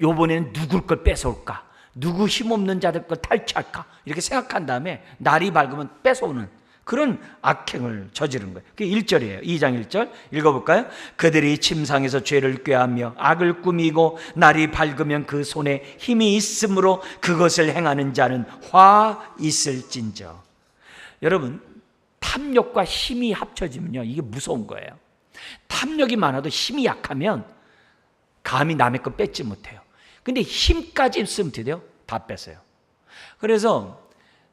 요번에는 누굴 걸 뺏어올까? 누구 힘없는 자들 걸 탈취할까? 이렇게 생각한 다음에 날이 밝으면 뺏어오는 그런 악행을 저지른 거예요. 그게 1절이에요. 2장 1절 읽어볼까요? 그들이 침상에서 죄를 꾀하며 악을 꾸미고 날이 밝으면 그 손에 힘이 있으므로 그것을 행하는 자는 화 있을진저. 여러분, 탐욕과 힘이 합쳐지면요, 이게 무서운 거예요. 탐욕이 많아도 힘이 약하면 감히 남의 거 뺏지 못해요. 근데 힘까지 쓰면 돼요? 다 뺏어요. 그래서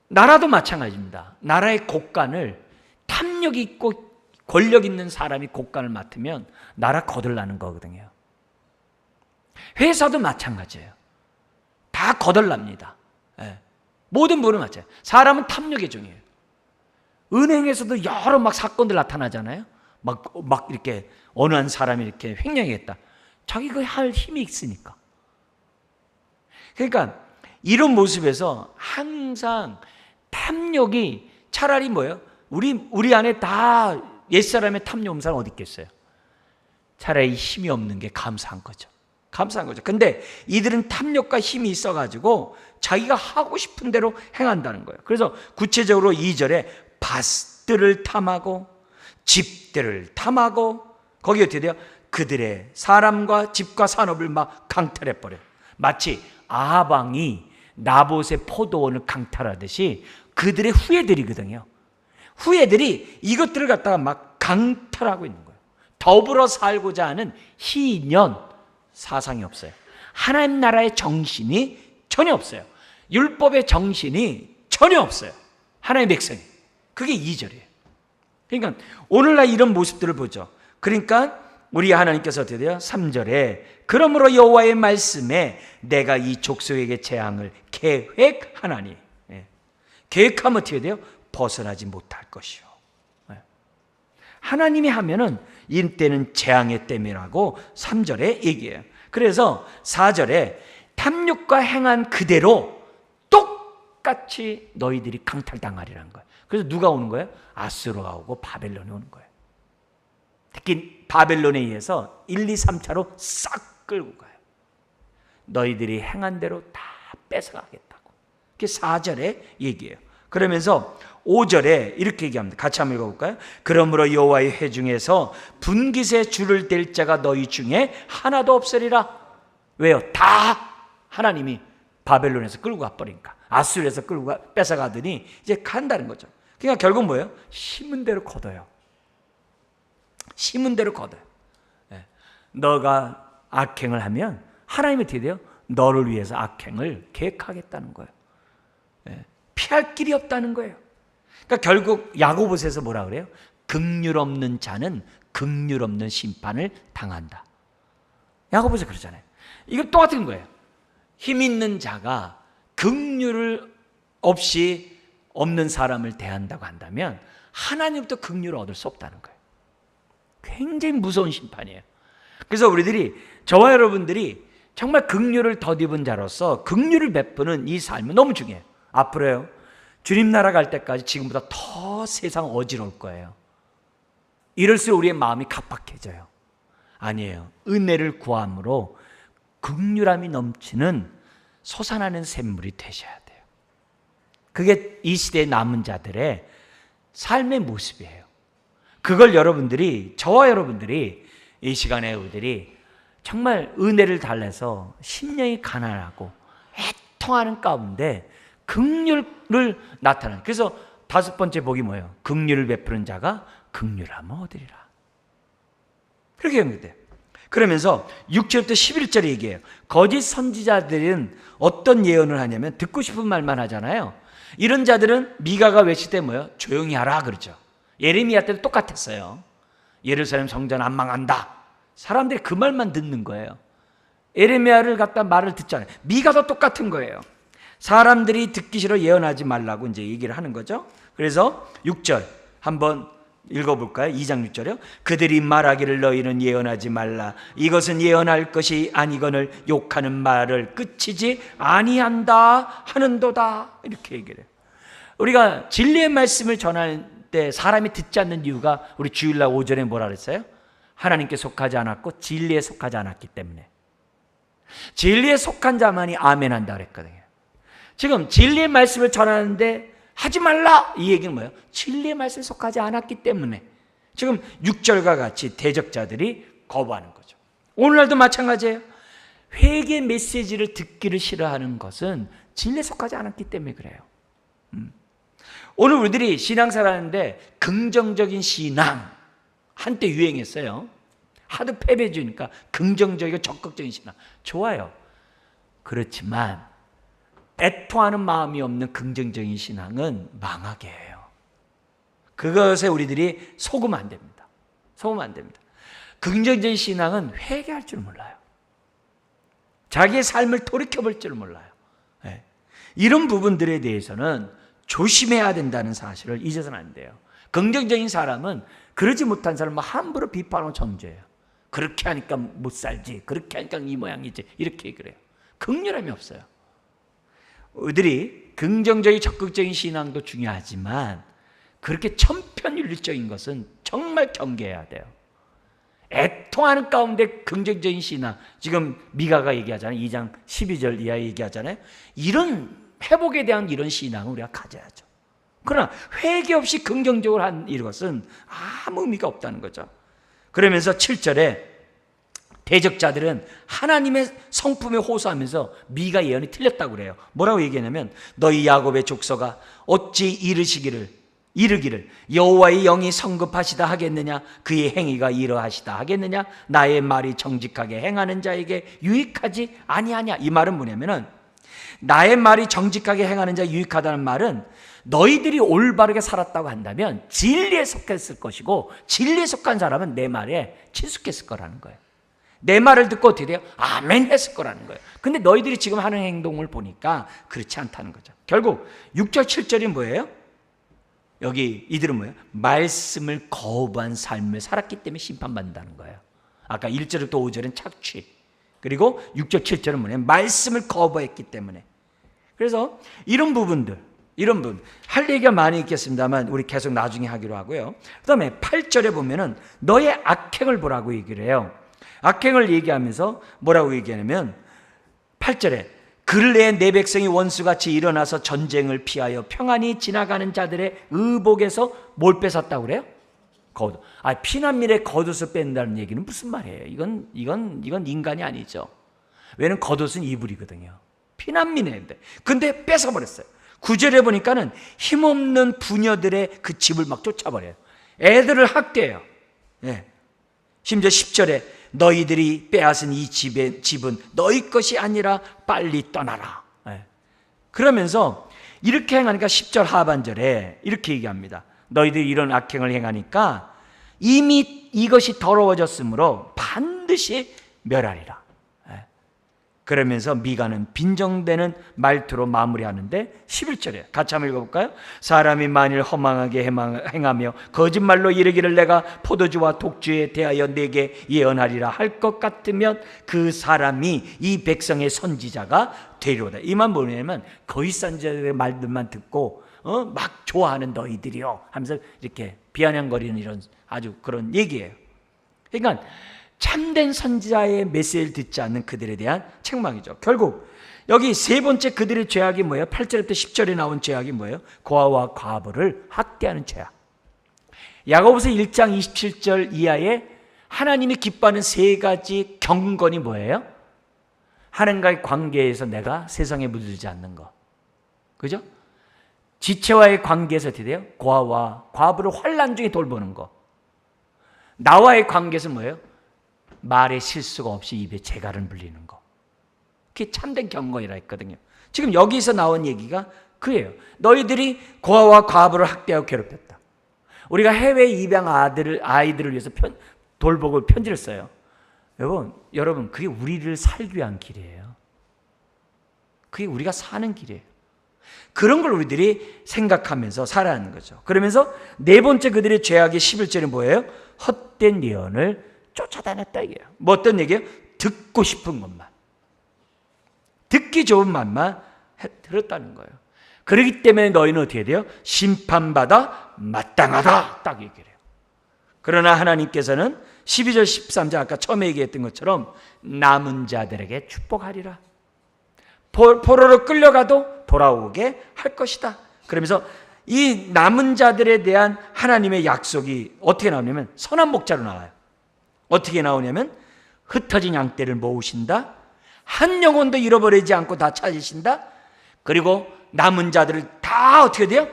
나라도 마찬가지입니다. 나라의 곳간을 탐욕이 있고 권력 있는 사람이 곳간을 맡으면 나라 거덜나는 거거든요. 회사도 마찬가지예요. 다 거덜납니다. 모든 부분은 마찬가지예요. 사람은 탐욕의 종이에요. 은행에서도 여러 막 사건들 나타나잖아요. 막 이렇게 어느 한 사람이 이렇게 횡령했다. 자기가 할 힘이 있으니까. 그러니까 이런 모습에서 항상 탐욕이 차라리 뭐예요? 우리 안에 다 옛사람의 탐욕 없는 사람 어디 있겠어요? 차라리 힘이 없는 게 감사한 거죠. 감사한 거죠. 근데 이들은 탐욕과 힘이 있어가지고 자기가 하고 싶은 대로 행한다는 거예요. 그래서 구체적으로 2절에 밭들을 탐하고 집들을 탐하고 거기 어떻게 돼요? 그들의 사람과 집과 산업을 막 강탈해버려요. 마치 아합 왕이 나봇의 포도원을 강탈하듯이 그들의 후예들이거든요. 후예들이 이것들을 갖다가 막 강탈하고 있는 거예요. 더불어 살고자 하는 희년 사상이 없어요. 하나님 나라의 정신이 전혀 없어요. 율법의 정신이 전혀 없어요. 하나님의 백성이. 그게 2절이에요. 그러니까 오늘날 이런 모습들을 보죠. 그러니까 우리 하나님께서 어떻게 돼요? 3절에 그러므로 여호와의 말씀에 내가 이 족속에게 재앙을 계획하나니, 계획하면 어떻게 돼요? 벗어나지 못할 것이요. 하나님이 하면은 이때는 재앙의 때이라고 3절에 얘기해요. 그래서 4절에 탐욕과 행한 그대로 똑같이 너희들이 강탈당하리라는 거예요. 그래서 누가 오는 거예요? 아수르가 오고 바벨론이 오는 거예요. 특히 바벨론에 의해서 1, 2, 3차로 싹 끌고 가요. 너희들이 행한 대로 다 뺏어가겠다고. 그게 4절에 얘기해요. 그러면서 5절에 이렇게 얘기합니다. 같이 한번 읽어볼까요? 그러므로 여호와의 회중에서 분깃에 줄을 댈 자가 너희 중에 하나도 없으리라. 왜요? 다 하나님이 바벨론에서 끌고 가버리니까. 아수르에서 끌고 뺏어가더니 이제 간다는 거죠. 그러니까 결국 뭐예요? 심은 대로 거둬요. 심은 대로 거둬요. 너가 악행을 하면 하나님이 어떻게 돼요? 너를 위해서 악행을 계획하겠다는 거예요. 피할 길이 없다는 거예요. 그러니까 결국 야고보서에서 뭐라 그래요? 긍휼 없는 자는 긍휼 없는 심판을 당한다. 야고보서 그러잖아요. 이거 똑같은 거예요. 힘 있는 자가 긍휼을 없이 없는 사람을 대한다고 한다면 하나님부터 긍휼을 얻을 수 없다는 거예요. 굉장히 무서운 심판이에요. 그래서 우리들이, 저와 여러분들이 정말 긍휼을 덧입은 자로서 긍휼을 베푸는 이 삶은 너무 중요해요. 앞으로요, 주님 나라 갈 때까지 지금보다 더 세상 어지러울 거예요. 이럴수록 우리의 마음이 각박해져요. 아니에요. 은혜를 구함으로 긍휼함이 넘치는 솟아나는 샘물이 되셔야 돼요. 그게 이 시대의 남은 자들의 삶의 모습이에요. 그걸 여러분들이, 저와 여러분들이 이 시간에 우리들이 정말 은혜를 달래서 심령이 가난하고 애통하는 가운데 긍휼을 나타내는. 그래서 5번째 복이 뭐예요? 긍휼을 베푸는 자가 긍휼함을 얻으리라. 그렇게 연결돼요. 그러면서 6절부터 11절에 얘기해요. 거짓 선지자들은 어떤 예언을 하냐면 듣고 싶은 말만 하잖아요. 이런 자들은 미가가 외칠 때 뭐예요? 조용히 하라 그러죠. 예레미야 때도 똑같았어요. 예루살렘 성전 안 망한다. 사람들이 그 말만 듣는 거예요. 예레미야를 갖다 말을 듣잖아요. 미가도 똑같은 거예요. 사람들이 듣기 싫어 예언하지 말라고 이제 얘기를 하는 거죠. 그래서 6절 한번 읽어볼까요? 2장 6절이요. 그들이 말하기를 너희는 예언하지 말라. 이것은 예언할 것이 아니거늘 욕하는 말을 끝이지 아니한다 하는도다. 이렇게 얘기를 해요. 우리가 진리의 말씀을 전할 때 사람이 듣지 않는 이유가 우리 주일날 오전에 뭐라 그랬어요? 하나님께 속하지 않았고 진리에 속하지 않았기 때문에. 진리에 속한 자만이 아멘 한다 그랬거든요. 지금 진리의 말씀을 전하는데 하지 말라 이 얘기는 뭐예요? 진리의 말씀에 속하지 않았기 때문에 지금 6절과 같이 대적자들이 거부하는 거죠. 오늘날도 마찬가지예요. 회개 메시지를 듣기를 싫어하는 것은 진리에 속하지 않았기 때문에 그래요. 오늘 우리들이 신앙생활하는데 긍정적인 신앙 한때 유행했어요. 하도 패배주니까 긍정적이고 적극적인 신앙 좋아요. 그렇지만 애통하는 마음이 없는 긍정적인 신앙은 망하게 해요. 그것에 우리들이 속으면 안 됩니다. 속으면 안 됩니다. 긍정적인 신앙은 회개할 줄 몰라요. 자기의 삶을 돌이켜볼 줄 몰라요. 네. 이런 부분들에 대해서는 조심해야 된다는 사실을 잊어서는 안 돼요. 긍정적인 사람은 그러지 못한 사람은 함부로 비판하고 정죄해요. 그렇게 하니까 못 살지, 그렇게 하니까 이 모양이지, 이렇게 얘기를 해요. 긍휼함이 없어요. 우리들이 긍정적인 적극적인 신앙도 중요하지만 그렇게 천편일률적인 것은 정말 경계해야 돼요. 애통하는 가운데 긍정적인 신앙, 지금 미가가 얘기하잖아요. 2장 12절 이하 얘기하잖아요. 이런 회복에 대한 이런 신앙을 우리가 가져야죠. 그러나 회개 없이 긍정적으로 한 이것은 아무 의미가 없다는 거죠. 그러면서 7절에 대적자들은 하나님의 성품에 호소하면서 미가 예언이 틀렸다고 그래요. 뭐라고 얘기하냐면 너희 야곱의 족속아 어찌 이르기를 여호와의 영이 성급하시다 하겠느냐 그의 행위가 이러하시다 하겠느냐 나의 말이 정직하게 행하는 자에게 유익하지 아니하냐. 이 말은 뭐냐면은 나의 말이 정직하게 행하는 자에 유익하다는 말은 너희들이 올바르게 살았다고 한다면 진리에 속했을 것이고 진리에 속한 사람은 내 말에 친숙했을 거라는 거예요. 내 말을 듣고 어떻게 돼요? 아멘 했을 거라는 거예요. 근데 너희들이 지금 하는 행동을 보니까 그렇지 않다는 거죠. 결국 6절 7절이 뭐예요? 여기 이들은 뭐예요? 말씀을 거부한 삶을 살았기 때문에 심판받는다는 거예요. 아까 1절부터 5절은 착취, 그리고 6절 7절은 뭐냐면 말씀을 거부했기 때문에. 그래서 이런 부분 할 얘기가 많이 있겠습니다만 우리 계속 나중에 하기로 하고요. 그 다음에 8절에 보면은 너의 악행을 보라고 얘기를 해요. 악행을 얘기하면서 뭐라고 얘기하냐면 8절에 근래에 내 백성이 원수같이 일어나서 전쟁을 피하여 평안히 지나가는 자들의 의복에서 뭘 뺏었다고 그래요? 겉옷. 피난민의 겉옷을 뺀다는 얘기는 무슨 말이에요? 이건 인간이 아니죠. 왜냐면 겉옷은 이불이거든요. 피난민인데. 근데 뺏어버렸어요. 9절에 보니까는 힘없는 부녀들의 그 집을 막 쫓아버려요. 애들을 학대해요. 예. 심지어 10절에 너희들이 빼앗은 이 집은 너희 것이 아니라 빨리 떠나라. 예. 그러면서 이렇게 행하니까 10절 하반절에 이렇게 얘기합니다. 너희들이 이런 악행을 행하니까 이미 이것이 더러워졌으므로 반드시 멸하리라. 그러면서 미가는 빈정대는 말투로 마무리하는데 11절에 같이 한번 읽어볼까요? 사람이 만일 허망하게 행하며 거짓말로 이르기를 내가 포도주와 독주에 대하여 내게 예언하리라 할 것 같으면 그 사람이 이 백성의 선지자가 되리로다. 이 말 뭐냐면 거짓 선지자들의 말들만 듣고 막 좋아하는 너희들이요 하면서 이렇게 비아냥거리는 이런 아주 그런 얘기예요. 그러니까 참된 선지자의 메시지를 듣지 않는 그들에 대한 책망이죠. 결국 여기 세 번째 그들의 죄악이 뭐예요? 8절부터 10절에 나온 죄악이 뭐예요? 고아와 과부를 학대하는 죄악. 야고보서 1장 27절 이하에 하나님이 기뻐하는 세 가지 경건이 뭐예요? 하나님과의 관계에서 내가 세상에 물들지 않는 것, 그죠? 지체와의 관계에서 어떻게 돼요? 고아와 과부를 환난 중에 돌보는 것. 나와의 관계에서 뭐예요? 말에 실수가 없이 입에 재갈을 물리는 거. 그게 참된 경건이라 했거든요. 지금 여기서 나온 얘기가 그예요. 너희들이 고아와 과부를 학대하고 괴롭혔다. 우리가 해외 입양 아이들을 위해서 돌보고 편지를 써요. 여러분 그게 우리를 살기 위한 길이에요. 그게 우리가 사는 길이에요. 그런 걸 우리들이 생각하면서 살아야 하는 거죠. 그러면서 네 번째 그들의 죄악의 11절은 뭐예요? 헛된 예언을 쫓아다녔다 이게요. 뭐 어떤 얘기예요? 듣고 싶은 것만, 듣기 좋은 말만 들었다는 거예요. 그렇기 때문에 너희는 어떻게 돼요? 심판받아 마땅하다 딱 얘기를 해요. 그러나 하나님께서는 12절 13절 아까 처음에 얘기했던 것처럼 남은 자들에게 축복하리라. 포로로 끌려가도 돌아오게 할 것이다. 그러면서 이 남은 자들에 대한 하나님의 약속이 어떻게 나오냐면 선한 목자로 나와요. 어떻게 나오냐면 흩어진 양떼를 모으신다. 한 영혼도 잃어버리지 않고 다 찾으신다. 그리고 남은 자들을 다 어떻게 돼요?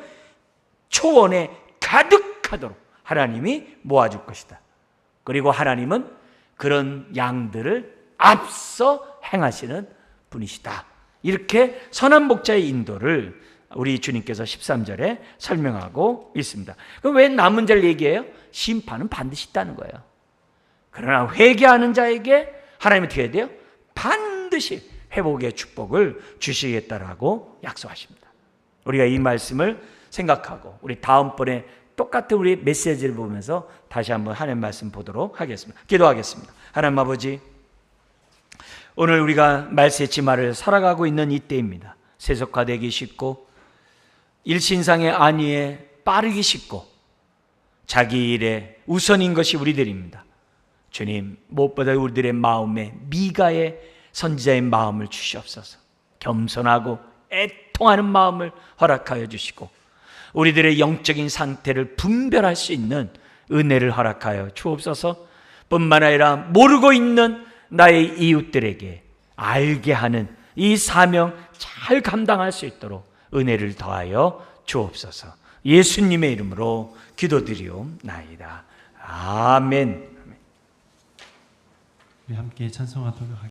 초원에 가득하도록 하나님이 모아줄 것이다. 그리고 하나님은 그런 양들을 앞서 행하시는 분이시다. 이렇게 선한 목자의 인도를 우리 주님께서 13절에 설명하고 있습니다. 그럼 왜 남은 자를 얘기해요? 심판은 반드시 있다는 거예요. 그러나 회개하는 자에게 하나님이 어떻게 해야 돼요? 반드시 회복의 축복을 주시겠다라고 약속하십니다. 우리가 이 말씀을 생각하고 우리 다음번에 똑같은 우리 메시지를 보면서 다시 한번 하나님 말씀 보도록 하겠습니다. 기도하겠습니다. 하나님 아버지, 오늘 우리가 말세 지말을 살아가고 있는 이때입니다. 세속화되기 쉽고 일신상의 안위에 빠르기 쉽고 자기 일에 우선인 것이 우리들입니다. 주님, 무엇보다 우리들의 마음에 미가의 선지자의 마음을 주시옵소서. 겸손하고 애통하는 마음을 허락하여 주시고 우리들의 영적인 상태를 분별할 수 있는 은혜를 허락하여 주옵소서. 뿐만 아니라 모르고 있는 나의 이웃들에게 알게 하는 이 사명 잘 감당할 수 있도록 은혜를 더하여 주옵소서. 예수님의 이름으로 기도드리옵나이다. 아멘. 우리 함께 찬송하도록 하겠습니다.